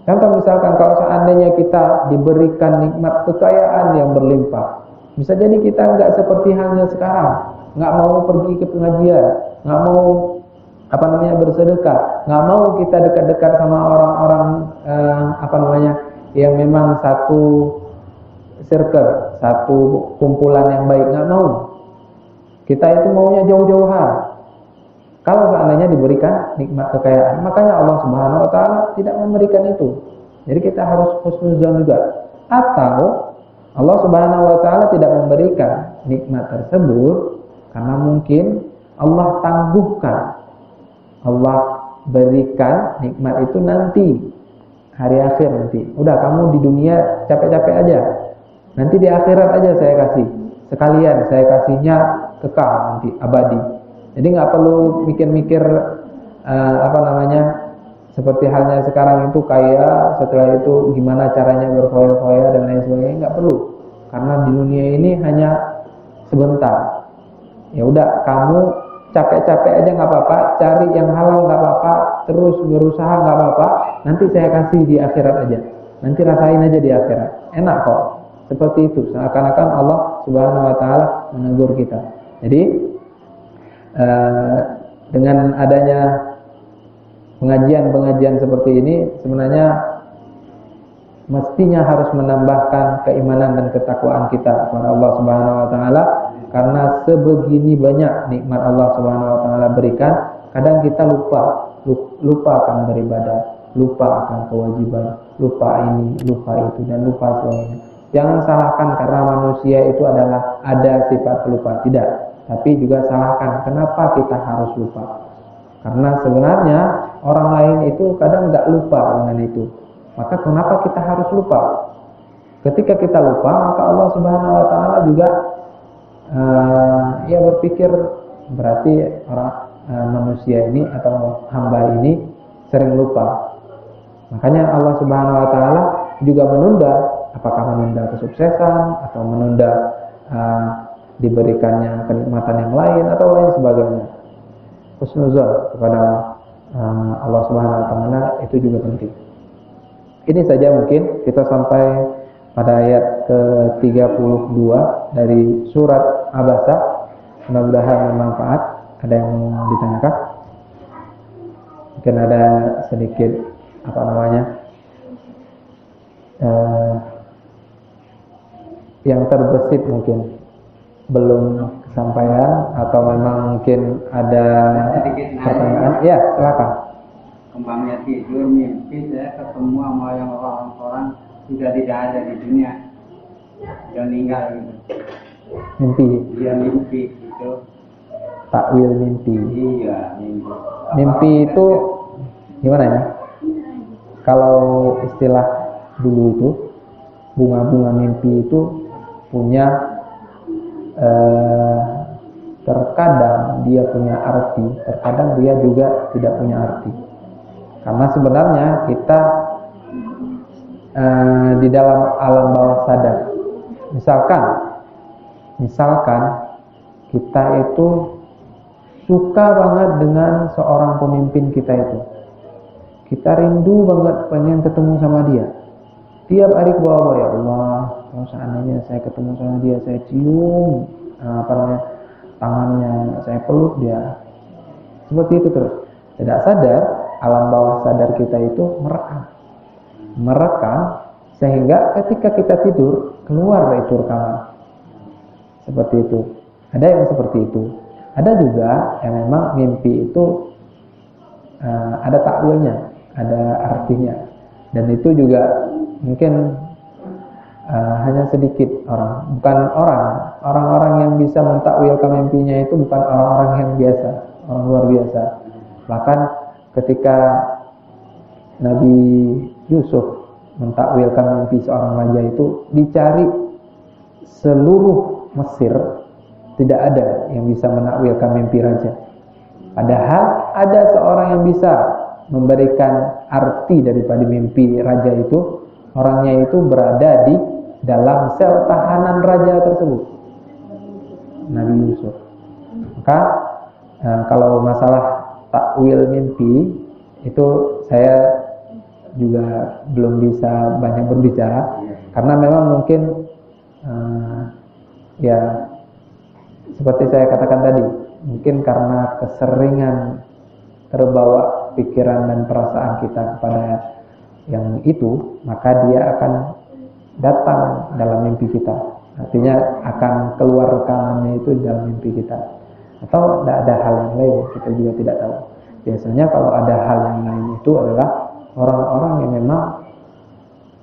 Contoh misalkan kalau seandainya kita diberikan nikmat kekayaan yang berlimpah, bisa jadi kita nggak seperti halnya sekarang, nggak mau pergi ke pengajian, nggak mau bersedekah, nggak mau kita dekat-dekat sama orang-orang yang memang satu circle, satu kumpulan yang baik, nggak mau. Kita itu maunya jauh-jauhan. Kalau seandainya diberikan nikmat kekayaan, makanya Allah Subhanahu wa taala tidak memberikan itu. Jadi kita harus husnuzon juga. Atau Allah Subhanahu wa taala tidak memberikan nikmat tersebut karena mungkin Allah tangguhkan. Allah berikan nikmat itu nanti, hari akhir nanti. Udah, kamu di dunia capek-capek aja. Nanti di akhirat aja saya kasih. Sekalian saya kasihnya kekal nanti, abadi. Jadi nggak perlu mikir-mikir seperti halnya sekarang itu kaya, setelah itu gimana caranya berfoya-foya dan lain sebagainya, nggak perlu. Karena di dunia ini hanya sebentar. Ya udah, kamu capek-capek aja nggak apa-apa, cari yang halal nggak apa-apa, terus berusaha nggak apa-apa. Nanti saya kasih di akhirat aja. Nanti rasain aja di akhirat. Enak kok. Seperti itu. Seakan-akan Allah Subhanahu wa taala menegur kita. Jadi dengan adanya pengajian-pengajian seperti ini sebenarnya mestinya harus menambahkan keimanan dan ketakwaan kita kepada Allah Subhanahu wa taala, karena sebegini banyak nikmat Allah Subhanahu wa taala berikan, kadang kita lupa akan beribadah, lupa akan kewajiban, lupa ini, lupa itu, dan lupa semuanya. Jangan salahkan karena manusia itu adalah ada sifat pelupa, tidak. Tapi juga salahkan kenapa kita harus lupa. Karena sebenarnya orang lain itu kadang nggak lupa dengan itu. Maka kenapa kita harus lupa? Ketika kita lupa, maka Allah Subhanahu wa taala juga berpikir berarti orang manusia ini atau hamba ini sering lupa. Makanya Allah Subhanahu wa taala juga menunda, apakah menunda kesuksesan atau menunda diberikannya kenikmatan yang lain atau lain sebagainya. Husnuzon kepada Allah Subhanahu wa taala itu juga penting. Ini saja mungkin kita sampai pada ayat ke-32 dari surat Abasa. Mudah-mudahan bermanfaat. Ada yang mau ditanyakan? Mungkin ada sedikit yang terbesit mungkin belum kesampaian, atau memang mungkin ada pertanyaan. Ya, silakan. Kembangnya tidur mimpi saya ketemu sama yang orang-orang sudah tidak ada di dunia. yang meninggal gitu. Mimpi. Dia mimpi itu. Takwil mimpi. Iya, mimpi. Mimpi itu gimana ya? Kalau istilah dulu itu bunga-bunga mimpi itu punya terkadang dia punya arti, terkadang dia juga tidak punya arti. Karena sebenarnya kita di dalam alam bawah sadar, misalkan kita itu suka banget dengan seorang pemimpin kita itu, kita rindu banget pengen ketemu sama dia. Tiap hari ke bawah, ya Allah, kalau seandainya saya ketemu sama dia, saya cium tangannya, saya peluk dia. Seperti itu terus. Tidak sadar, alam bawah sadar kita itu merekam sehingga ketika kita tidur keluar itu rekaman. Seperti itu. Ada yang seperti itu. Ada juga yang memang mimpi itu ada takwilnya, ada artinya. Dan itu juga mungkin hanya sedikit orang-orang yang bisa mentakwilkan mimpinya itu bukan orang-orang yang biasa, orang luar biasa. Bahkan ketika Nabi Yusuf mentakwilkan mimpi seorang raja itu, dicari seluruh Mesir, tidak ada yang bisa menakwilkan mimpi raja. Padahal ada seorang yang bisa memberikan arti daripada mimpi raja itu. Orangnya itu berada di dalam sel tahanan raja tersebut, Nabi Yusuf. Maka kalau masalah takwil mimpi itu saya juga belum bisa banyak berbicara, karena memang mungkin ya seperti saya katakan tadi, mungkin karena keseringan terbawa pikiran dan perasaan kita kepada yang itu, maka dia akan datang dalam mimpi kita. Artinya akan keluar rekamannya itu dalam mimpi kita. Atau ada hal yang lain, kita juga tidak tahu. Biasanya kalau ada hal yang lain itu adalah orang-orang yang memang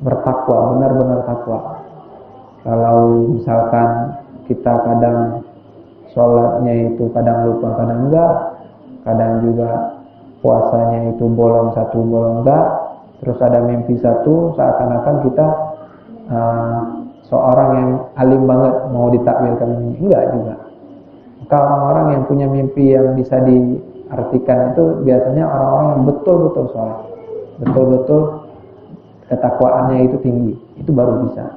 bertakwa, benar-benar takwa. Kalau misalkan kita kadang sholatnya itu kadang lupa, kadang enggak, kadang juga puasanya itu bolong satu, bolong enggak, terus ada mimpi satu, seakan-akan kita seorang yang alim banget mau ditakwilkan mimpi. Enggak juga. Maka orang-orang yang punya mimpi yang bisa diartikan itu biasanya orang-orang yang betul-betul sholat, betul-betul ketakwaannya itu tinggi, itu baru bisa.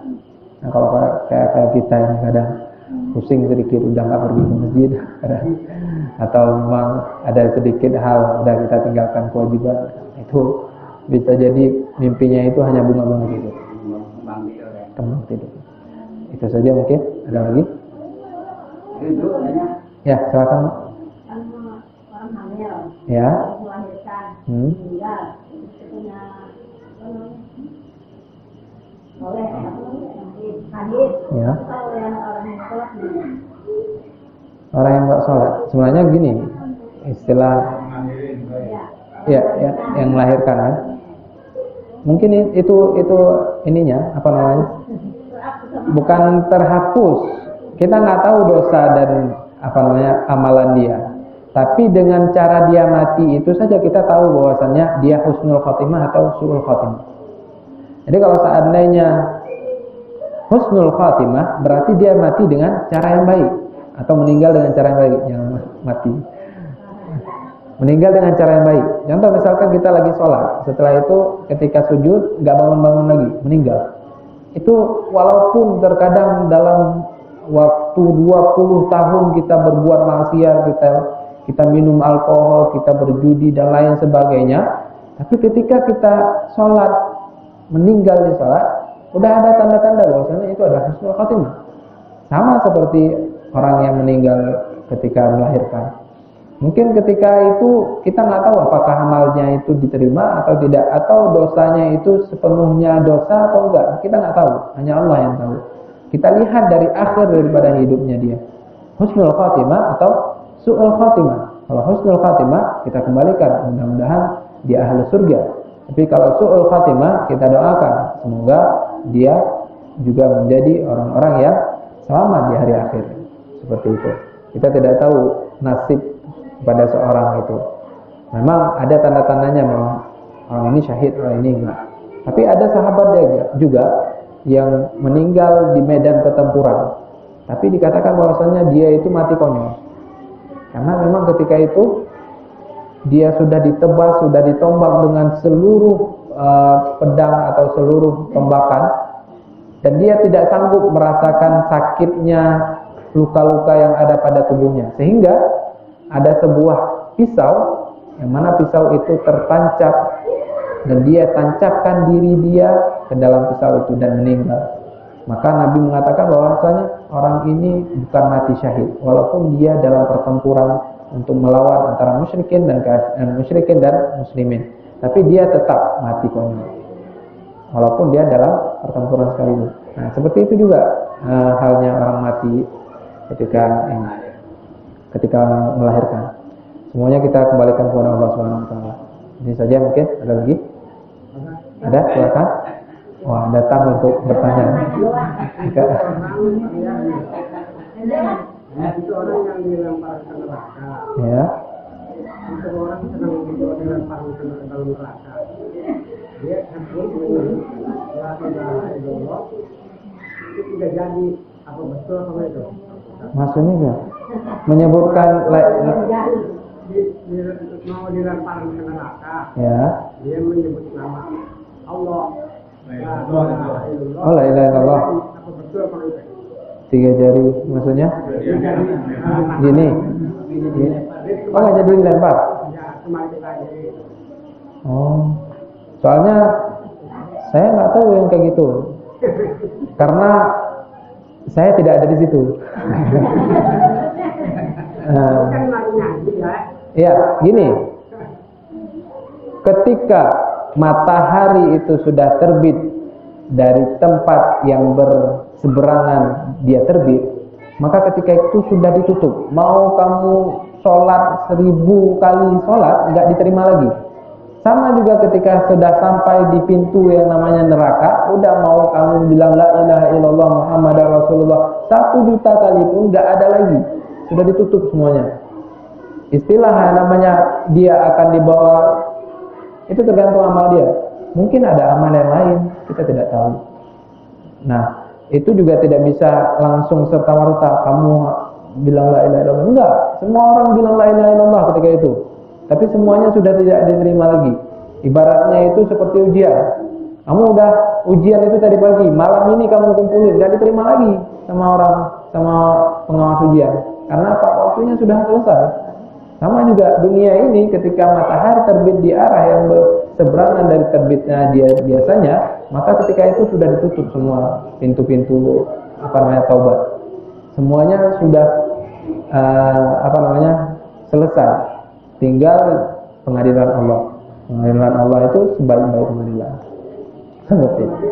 Nah kalau kayak kita ini kadang pusing sedikit udah nggak pergi ke masjid kadang, atau memang ada sedikit hal udah kita tinggalkan kewajiban, itu bisa jadi mimpinya itu hanya bunga-bunga tidur, kembang tidur. Itu saja mungkin. Ada lagi? Ya, silakan. Orang hamil, Ya. melahirkan, meninggal, punya boleh hadis. Ya. Kalau yang orang yang sholat, Orang yang nggak sholat, sebenarnya gini, istilah ya yang melahirkan kan. Mungkin itu ininya apa namanya? Bukan terhapus. Kita nggak tahu dosa dan apa namanya amalan dia. Tapi dengan cara dia mati itu saja kita tahu bahwasannya dia husnul khotimah atau su'ul khotimah. Jadi kalau seandainya husnul khotimah berarti dia mati dengan cara yang baik atau meninggal dengan cara yang baik, jangan mati. Meninggal dengan cara yang baik. Contoh misalkan kita lagi sholat, setelah itu ketika sujud nggak bangun-bangun lagi, meninggal. Itu walaupun terkadang dalam waktu 20 tahun kita berbuat maksiat, kita minum alkohol, kita berjudi dan lain sebagainya, tapi ketika kita sholat, meninggal di sholat, udah ada tanda-tanda bahwasanya itu ada husnul khotimah. Sama seperti orang yang meninggal ketika melahirkan. Mungkin ketika itu kita nggak tahu apakah amalnya itu diterima atau tidak, atau dosanya itu sepenuhnya dosa atau enggak, kita nggak tahu, hanya Allah yang tahu. Kita lihat dari akhir daripada hidupnya dia, husnul khatimah atau su'ul khatimah. Kalau husnul khatimah kita kembalikan, mudah-mudahan dia ahli surga. Tapi kalau su'ul khatimah kita doakan semoga dia juga menjadi orang-orang yang selamat di hari akhir. Seperti itu. Kita tidak tahu nasib pada seorang itu. Memang ada tanda-tandanya bahwa orang ini syahid, orang ini enggak. Tapi ada sahabat juga yang meninggal di medan pertempuran. Tapi dikatakan bahwasannya dia itu mati konyol. Karena memang ketika itu dia sudah ditebas, sudah ditombak dengan seluruh pedang atau seluruh tembakan, dan dia tidak sanggup merasakan sakitnya luka-luka yang ada pada tubuhnya, sehingga ada sebuah pisau yang mana pisau itu tertancap dan dia tancapkan diri dia ke dalam pisau itu dan meninggal. Maka Nabi mengatakan bahwasanya orang ini bukan mati syahid, walaupun dia dalam pertempuran untuk melawan antara musyrikin dan muslimin, tapi dia tetap mati konyol walaupun dia dalam pertempuran sekaligus. Nah, seperti itu juga halnya orang mati ketika melahirkan. Semuanya kita kembalikan kepada Allah Subhanahu wa taala. Ini saja mungkin. Ada lagi? Ada? Silakan. Wah, datang untuk bertanya. Itu orang yang dilempar ke neraka. Ya. Itu orang sedang dilempar ke dalam neraka. Dia sebut la ilaha illallah. Itu tidak jadi. Apa betul sama itu? Maksudnya enggak? Menyebutkan mau dilempar ke neraka. ya. Dia menyebut nama Allah. Oh, la ilaha illallah. Apa betul apa itu? 3 jari maksudnya? Gini. Oh, nggak jadi dilempar. Ya, cuma kita jadi. Oh. Soalnya saya nggak tahu yang kayak gitu. Karena saya tidak ada di situ. Kan lagi nyanyi ya. Ya, gini. Ketika matahari itu sudah terbit dari tempat yang berseberangan dia terbit, maka ketika itu sudah ditutup. Mau kamu sholat 1000 kali sholat, nggak diterima lagi. Sama juga ketika sudah sampai di pintu yang namanya neraka, udah mau kamu bilang la ilaha illallah Muhammadar Rasulullah 1 juta kali pun nggak ada lagi, sudah ditutup semuanya. Istilah namanya dia akan dibawa, itu tergantung amal dia. Mungkin ada amal yang lain, kita tidak tahu. Nah, itu juga tidak bisa langsung serta-merta kamu bilang la ilaha illallah. Enggak, semua orang bilang la ilaha illallah ketika itu. Tapi semuanya sudah tidak diterima lagi. Ibaratnya itu seperti ujian. Kamu udah ujian itu tadi pagi, malam ini kamu kumpulin, tidak diterima lagi sama pengawas ujian. Karena apa? Waktunya sudah selesai. Sama juga dunia ini, ketika matahari terbit di arah yang berseberangan dari terbitnya dia biasanya, maka ketika itu sudah ditutup semua pintu-pintu taubat. Semuanya sudah selesai. Tinggal pengadilan Allah. Pengadilan Allah itu sebaik-baik pengadilan. Seperti itu.